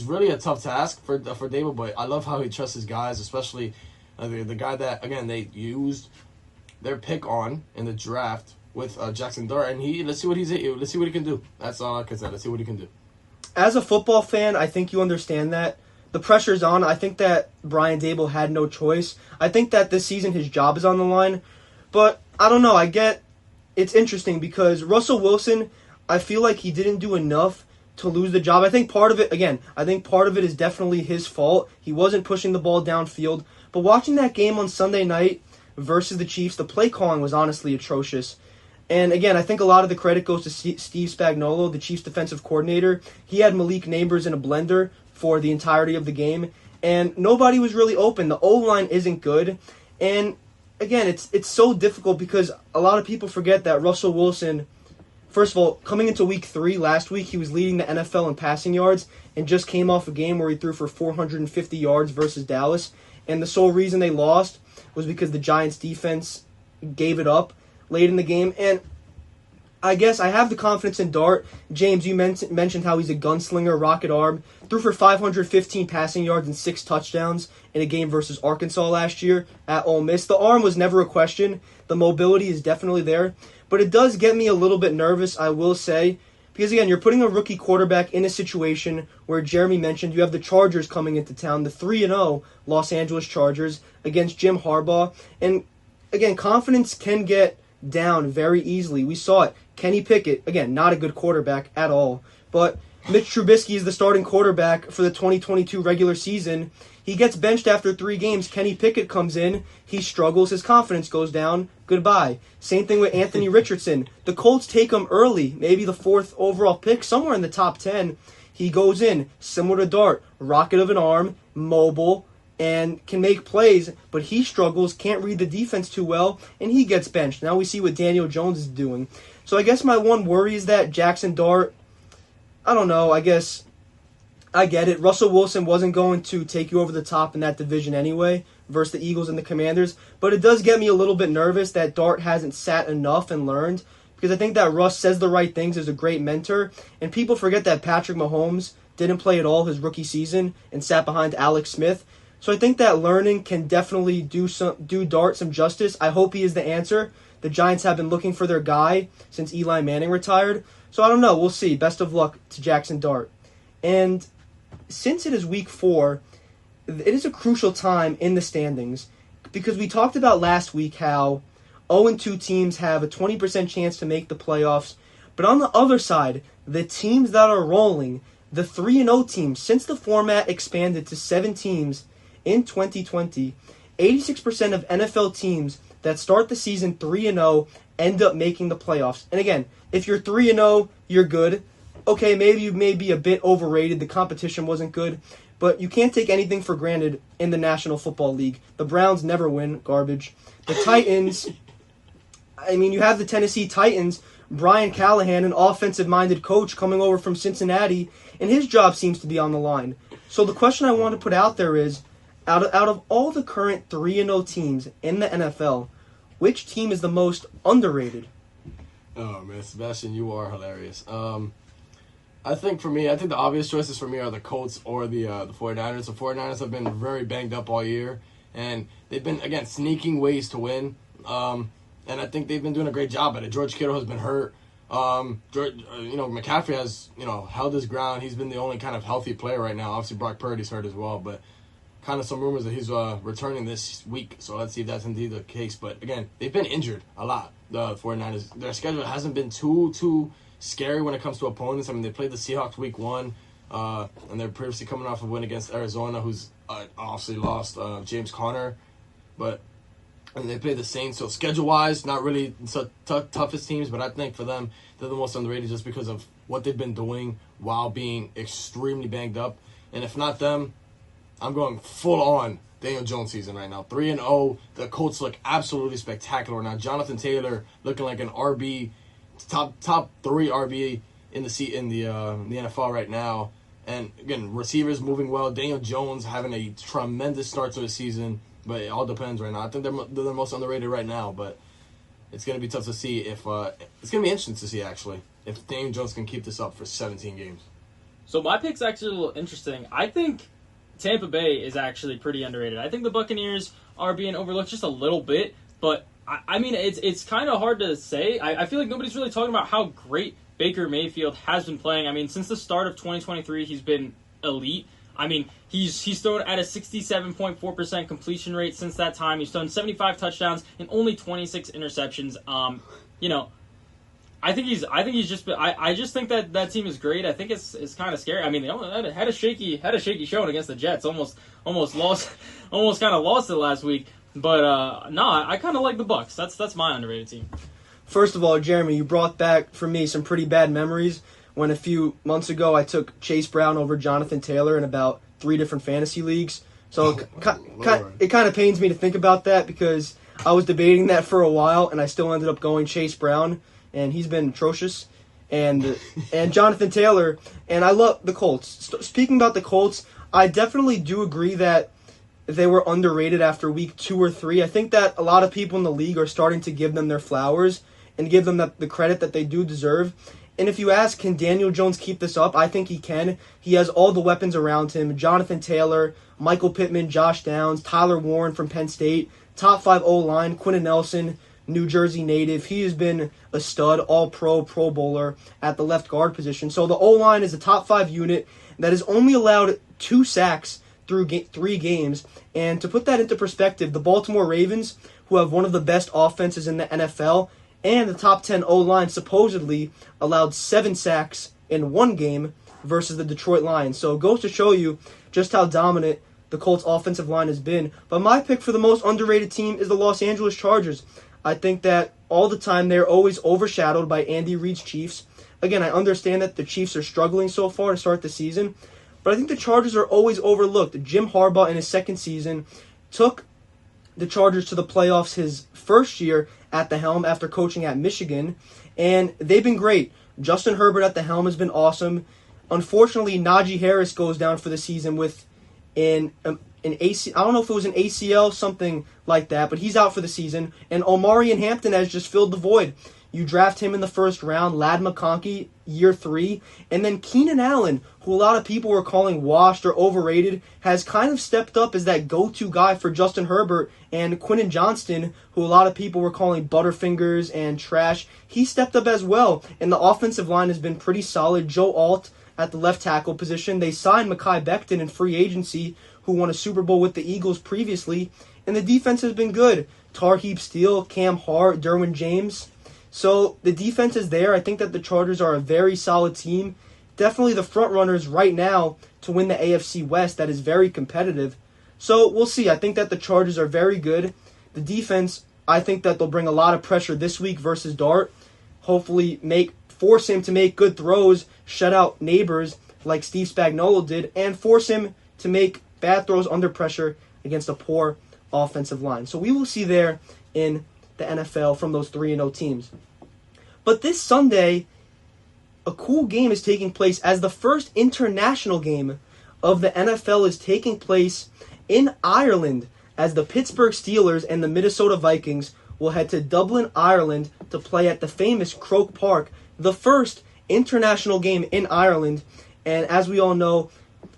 really a tough task for Daboll. But I love how he trusts his guys, especially the guy that again they used their pick on in the draft with Jaxson Dart, and let's see what he can do. That's all I can say. Let's see what he can do. As a football fan, I think you understand that. The pressure's on. I think that Brian Daboll had no choice. I think that this season his job is on the line. But I don't know. I get it's interesting because Russell Wilson, I feel like he didn't do enough to lose the job. I think part of it is definitely his fault. He wasn't pushing the ball downfield. But watching that game on Sunday night versus the Chiefs, the play calling was honestly atrocious. And again, I think a lot of the credit goes to Steve Spagnuolo, the Chiefs defensive coordinator. He had Malik Neighbors in a blender for the entirety of the game, and nobody was really open. The O-line isn't good. And again, it's so difficult because a lot of people forget that Russell Wilson, first of all, coming into week 3 last week, he was leading the NFL in passing yards and just came off a game where he threw for 450 yards versus Dallas. And the sole reason they lost was because the Giants defense gave it up late in the game. And I guess I have the confidence in Dart. James, you mentioned how he's a gunslinger, rocket arm. Threw for 515 passing yards and 6 touchdowns in a game versus Arkansas last year at Ole Miss. The arm was never a question. The mobility is definitely there. But it does get me a little bit nervous, I will say. Because, again, you're putting a rookie quarterback in a situation where Jeremy mentioned you have the Chargers coming into town, the 3-0 Los Angeles Chargers against Jim Harbaugh. And, again, confidence can get down very easily. We saw it. Kenny Pickett, again, not a good quarterback at all. But Mitch Trubisky is the starting quarterback for the 2022 regular season. He gets benched after 3 games. Kenny Pickett comes in. He struggles. His confidence goes down. Goodbye. Same thing with Anthony Richardson. The Colts take him early, maybe the 4th overall pick, somewhere in the top 10. He goes in, similar to Dart, rocket of an arm, mobile, and can make plays, but he struggles, can't read the defense too well, and he gets benched. Now we see what Daniel Jones is doing. So I guess my one worry is that Jaxson Dart, I don't know, I guess I get it. Russell Wilson wasn't going to take you over the top in that division anyway versus the Eagles and the Commanders, but it does get me a little bit nervous that Dart hasn't sat enough and learned, because I think that Russ says the right things, is a great mentor, and people forget that Patrick Mahomes didn't play at all his rookie season and sat behind Alex Smith. So I think that learning can definitely do Dart some justice. I hope he is the answer. The Giants have been looking for their guy since Eli Manning retired. So I don't know. We'll see. Best of luck to Jaxson Dart. And since it is week 4, it is a crucial time in the standings because we talked about last week how 0-2 teams have a 20% chance to make the playoffs. But on the other side, the teams that are rolling, the 3-0 teams, since the format expanded to 7 teams in 2020, 86% of NFL teams that start the season 3-0 end up making the playoffs. And again, if you're 3-0, you're good. Okay, maybe you may be a bit overrated. The competition wasn't good. But you can't take anything for granted in the National Football League. The Browns never win. Garbage. The Titans, I mean, you have the Tennessee Titans, Brian Callahan, an offensive-minded coach coming over from Cincinnati, and his job seems to be on the line. So the question I want to put out there is, out of all the current 3-0 teams in the NFL, which team is the most underrated? Oh, man, Sebastian, you are hilarious. I think the obvious choices for me are the Colts or the 49ers. The 49ers have been very banged up all year, and they've been, again, sneaking ways to win. And I think they've been doing a great job at it. George Kittle has been hurt. McCaffrey has, held his ground. He's been the only kind of healthy player right now. Obviously, Brock Purdy's hurt as well, but kind of some rumors that he's returning this week. So let's see if that's indeed the case. But again, they've been injured a lot, the 49ers. Their schedule hasn't been too scary when it comes to opponents. I mean, they played the Seahawks week 1, and they're previously coming off a win against Arizona, who's obviously lost James Conner. And they play the Saints. So schedule-wise, not really toughest teams, but I think for them, they're the most underrated just because of what they've been doing while being extremely banged up. And if not them, I'm going full-on Daniel Jones season right now. 3-0. The Colts look absolutely spectacular now. Jonathan Taylor looking like an RB, top 3 RB in the NFL right now. And again, receivers moving well. Daniel Jones having a tremendous start to the season, but it all depends right now. I think they're the most underrated right now, but it's going to be tough to see if it's going to be interesting to see actually if Daniel Jones can keep this up for 17 games. So my pick's actually a little interesting. I think Tampa Bay is actually pretty underrated. I think the Buccaneers are being overlooked just a little bit, but I mean, it's kind of hard to say. I feel like nobody's really talking about how great Baker Mayfield has been playing. I mean, since the start of 2023, he's been elite. I mean, he's thrown at a 67.4% completion rate since that time. He's thrown 75 touchdowns and only 26 interceptions. I think he's just. I just think that team is great. I think it's kind of scary. I mean, they had a shaky showing against the Jets. Almost lost. Almost kind of lost it last week. But no, I kind of like the Bucks. That's my underrated team. First of all, Jeremy, you brought back for me some pretty bad memories when a few months ago I took Chase Brown over Jonathan Taylor in about 3 different fantasy leagues. So it kind of pains me to think about that because I was debating that for a while and I still ended up going Chase Brown, and he's been atrocious. And Jonathan Taylor, and I love the Colts. Speaking about the Colts, I definitely do agree that they were underrated after week 2 or 3. I think that a lot of people in the league are starting to give them their flowers and give them the credit that they do deserve. And if you ask, can Daniel Jones keep this up? I think he can. He has all the weapons around him. Jonathan Taylor, Michael Pittman, Josh Downs, Tyler Warren from Penn State, top 5 O-line, Quentin Nelson, New Jersey native. He has been a stud, all-pro, Pro Bowler at the left guard position. So the O-line is a top 5 unit that has only allowed 2 sacks through 3 games. And to put that into perspective, the Baltimore Ravens, who have one of the best offenses in the NFL, and the top 10 O-line supposedly allowed 7 sacks in 1 game versus the Detroit Lions. So it goes to show you just how dominant the Colts offensive line has been. But my pick for the most underrated team is the Los Angeles Chargers. I think that all the time they're always overshadowed by Andy Reid's Chiefs. Again, I understand that the Chiefs are struggling so far to start the season, but I think the Chargers are always overlooked. Jim Harbaugh in his second season took the Chargers to the playoffs his first year at the helm after coaching at Michigan, and they've been great. Justin Herbert at the helm has been awesome. Unfortunately, Najee Harris goes down for the season with an AC. I don't know if it was an ACL, something like that, but he's out for the season. And Omarion Hampton has just filled the void. You draft him in the first round, Ladd McConkey, year 3, and then Keenan Allen, who a lot of people were calling washed or overrated, has kind of stepped up as that go-to guy for Justin Herbert, and Quentin Johnston, who a lot of people were calling butterfingers and trash, he stepped up as well, and the offensive line has been pretty solid. Joe Alt at the left tackle position. They signed Mekhi Becton in free agency, who won a Super Bowl with the Eagles previously, and the defense has been good. Tarheeb Steele, Cam Hart, Derwin James. So the defense is there. I think that the Chargers are a very solid team. Definitely the front runners right now to win the AFC West. That is very competitive. So we'll see. I think that the Chargers are very good. The defense, I think that they'll bring a lot of pressure this week versus Dart. Hopefully force him to make good throws, shut out neighbors like Steve Spagnuolo did, and force him to make bad throws under pressure against a poor offensive line. So we will see there in the NFL from those 3-0 teams. But this Sunday, a cool game is taking place as the first international game of the NFL is taking place in Ireland, as the Pittsburgh Steelers and the Minnesota Vikings will head to Dublin, Ireland to play at the famous Croke Park, the first international game in Ireland. And as we all know,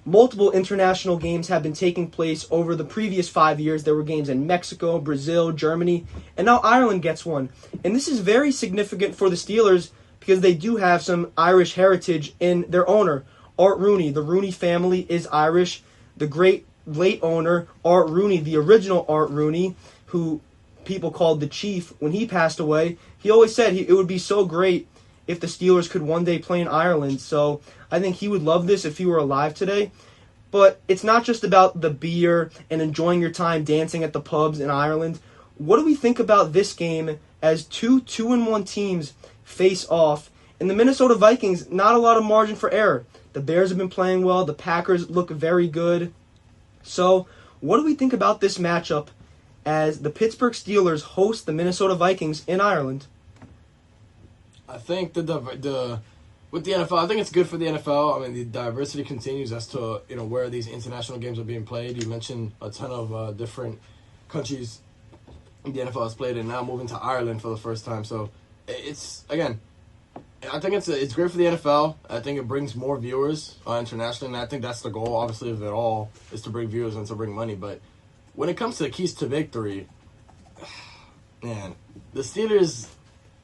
multiple international games have been taking place over the previous 5 years. There were games in Mexico, Brazil, Germany, and now Ireland gets one. And this is very significant for the Steelers because they do have some Irish heritage in their owner, Art Rooney. The Rooney family is Irish. The great late owner, Art Rooney, the original Art Rooney, who people called the Chief when he passed away, he always said it would be so great if the Steelers could one day play in Ireland. So I think he would love this if he were alive today. But it's not just about the beer and enjoying your time dancing at the pubs in Ireland. What do we think about this game as 2-1 teams face off? And the Minnesota Vikings, not a lot of margin for error. The Bears have been playing well. The Packers look very good. So what do we think about this matchup as the Pittsburgh Steelers host the Minnesota Vikings in Ireland? I think with the NFL, I think it's good for the NFL. I mean, the diversity continues as to where these international games are being played. You mentioned a ton of different countries the NFL has played in, now moving to Ireland for the first time. So it's, again, I think it's great for the NFL. I think it brings more viewers internationally, and I think that's the goal, obviously, of it all, is to bring viewers and to bring money. But when it comes to the keys to victory, man, the Steelers,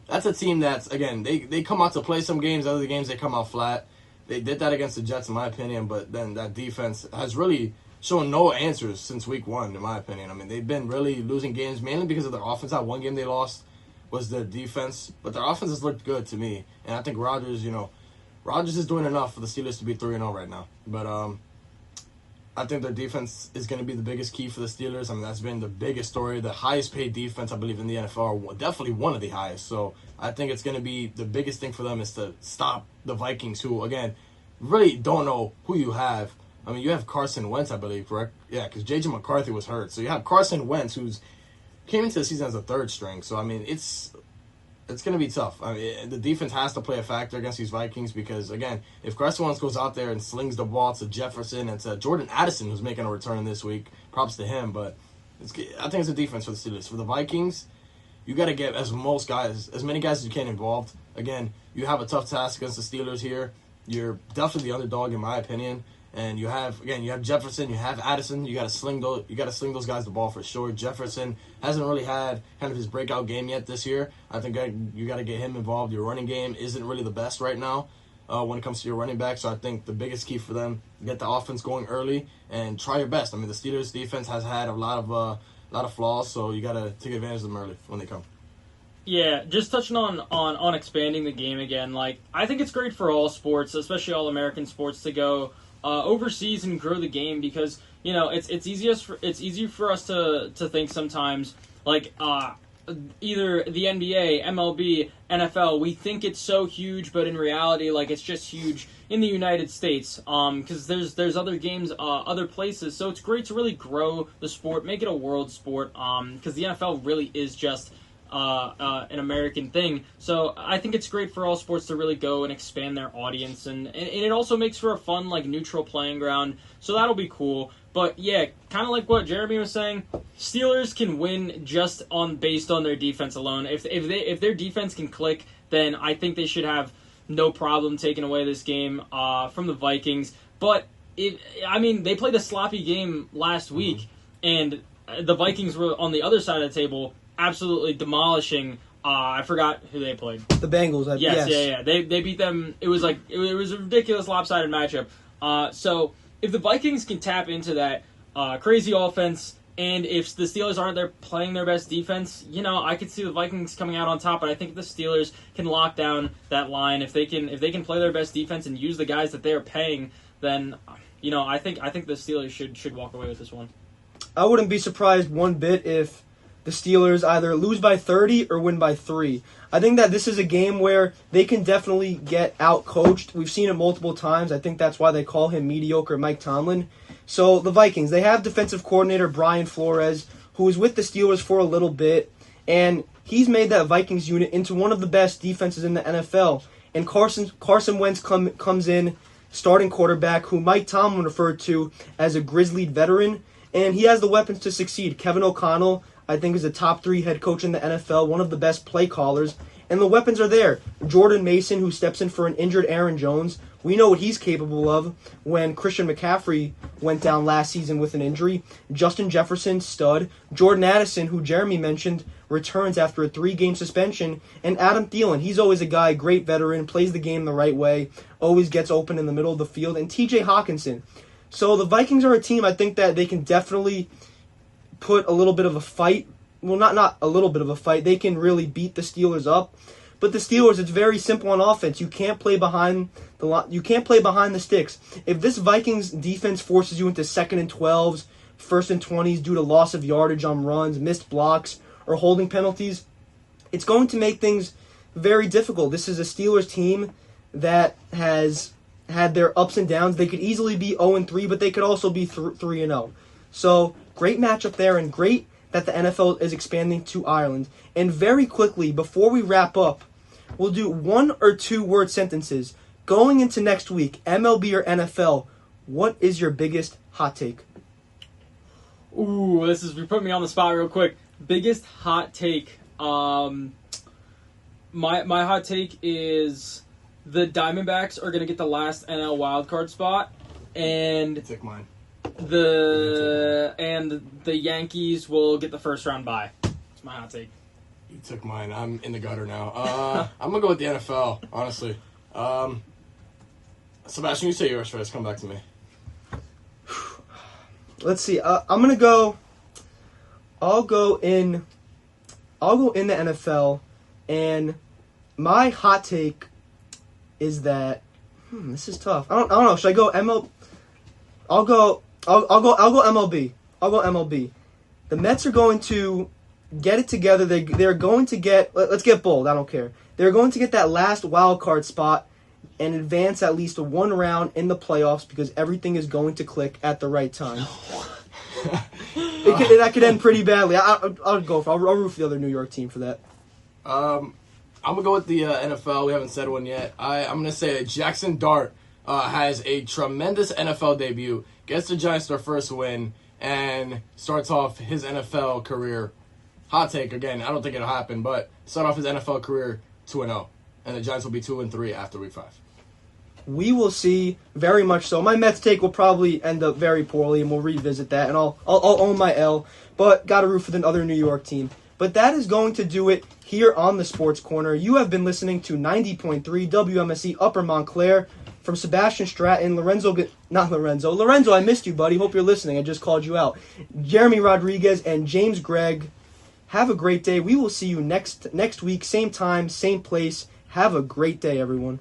that's a team that's, again, they come out to play some games. Other games, they come out flat. They did that against the Jets, in my opinion, but then that defense has really shown no answers since week 1, in my opinion. I mean, they've been really losing games, mainly because of their offense. That one game they lost, was their defense, but their offense has looked good to me. And I think Rodgers is doing enough for the Steelers to be 3-0 right now. But I think their defense is going to be the biggest key for the Steelers. I mean, that's been the biggest story. The highest paid defense, I believe, in the NFL, or definitely one of the highest. So I think it's going to be the biggest thing for them is to stop the Vikings, who, again, really don't know who you have. I mean, you have Carson Wentz, I believe, correct? Yeah, because J.J. McCarthy was hurt. So you have Carson Wentz, who's came into the season as a third string. So, I mean, it's going to be tough. I mean, the defense has to play a factor against these Vikings because, again, if Carson Wentz goes out there and slings the ball to Jefferson and to Jordan Addison, who's making a return this week, props to him. But I think it's a defense for the Steelers. For the Vikings, you got to get as many guys as you can involved. Again, you have a tough task against the Steelers here. You're definitely the underdog, in my opinion. And you have Jefferson, you have Addison. You got to sling those guys the ball for sure. Jefferson hasn't really had kind of his breakout game yet this year. I think you got to get him involved. Your running game isn't really the best right now when it comes to your running back. So I think the biggest key for them, get the offense going early and try your best. I mean, the Steelers defense has had a lot of flaws, so you got to take advantage of them early when they come. Yeah, just touching on expanding the game again. Like, I think it's great for all sports, especially all American sports, to go overseas and grow the game because it's easier for us to think sometimes like either the NBA, MLB, NFL. We think it's so huge, but in reality, like it's just huge in the United States. Because there's other games, other places. So it's great to really grow the sport, make it a world sport. Because the NFL really is just an American thing. So I think it's great for all sports to really go and expand their audience, and it also makes for a fun, like, neutral playing ground. So that'll be cool. But yeah, kind of like what Jeremy was saying, Steelers can win just based on their defense alone. If their defense can click, then I think they should have no problem taking away this game from the Vikings. But they played a sloppy game last week, and the Vikings were on the other side of the table, absolutely demolishing. I forgot who they played. The Bengals. Yes. Yeah. They beat them. It was a ridiculous lopsided matchup. So if the Vikings can tap into that crazy offense, and if the Steelers aren't there playing their best defense, I could see the Vikings coming out on top. But I think if the Steelers can lock down that line, if they can play their best defense and use the guys that they are paying, then I think the Steelers should walk away with this one. I wouldn't be surprised one bit if the Steelers either lose by 30 or win by 3. I think that this is a game where they can definitely get out-coached. We've seen it multiple times. I think that's why they call him mediocre Mike Tomlin. So the Vikings, they have defensive coordinator Brian Flores, who was with the Steelers for a little bit, and he's made that Vikings unit into one of the best defenses in the NFL. And Carson Wentz comes in, starting quarterback, who Mike Tomlin referred to as a grizzlied veteran, and he has the weapons to succeed. Kevin O'Connell, I think, is a top 3 head coach in the NFL, one of the best play callers, and the weapons are there. Jordan Mason, who steps in for an injured Aaron Jones. We know what he's capable of when Christian McCaffrey went down last season with an injury. Justin Jefferson, stud. Jordan Addison, who Jeremy mentioned, returns after a 3-game suspension. And Adam Thielen, he's always a guy, great veteran, plays the game the right way, always gets open in the middle of the field. And TJ Hawkinson. So the Vikings are a team I think that they can definitely put a little bit of a fight. Well, not a little bit of a fight. They can really beat the Steelers up. But the Steelers, it's very simple on offense. You can't play behind the sticks. If this Vikings defense forces you into 2nd and 12s, 1st and 20s due to loss of yardage on runs, missed blocks, or holding penalties, it's going to make things very difficult. This is a Steelers team that has had their ups and downs. They could easily be 0-3, but they could also be 3-0. So, great matchup there, and great that the NFL is expanding to Ireland. And very quickly, before we wrap up, we'll do 1 or 2 word sentences. Going into next week, MLB or NFL, what is your biggest hot take? Ooh, you put me on the spot real quick. Biggest hot take. My hot take is the Diamondbacks are going to get the last NL wildcard spot, and Take mine. the Yankees will get the first round bye. That's my hot take. You took mine. I'm in the gutter now. I'm going to go with the NFL, honestly. Sebastian, you say yours first. Come back to me. Let's see. I'm gonna go. I'll go in the NFL, And my hot take is that this is tough. I don't know. Should I go ML? I'll go MLB. I'll go MLB. The Mets are going to get it together. They're going to get. Let's get bold. I don't care. They're going to get that last wild card spot and advance at least one round in the playoffs because everything is going to click at the right time. That could end pretty badly. I'll go. I'll root for the other New York team for that. I'm gonna go with the NFL. We haven't said one yet. I'm gonna say that Jaxson Dart has a tremendous NFL debut, gets the Giants their first win, and starts off his NFL career. Hot take again. I don't think it'll happen, but start off his NFL career 2-0, and the Giants will be 2-3 after Week 5. We will see, very much so. My Mets take will probably end up very poorly, and we'll revisit that, and I'll own my L, but got to root for the other New York team. But that is going to do it here on the Sports Corner. You have been listening to 90.3 WMSC Upper Montclair from Sebastian Stratton, Lorenzo, I missed you, buddy. Hope you're listening. I just called you out. Jeremy Rodriguez and James Gregg. Have a great day. We will see you next week, same time, same place. Have a great day, everyone.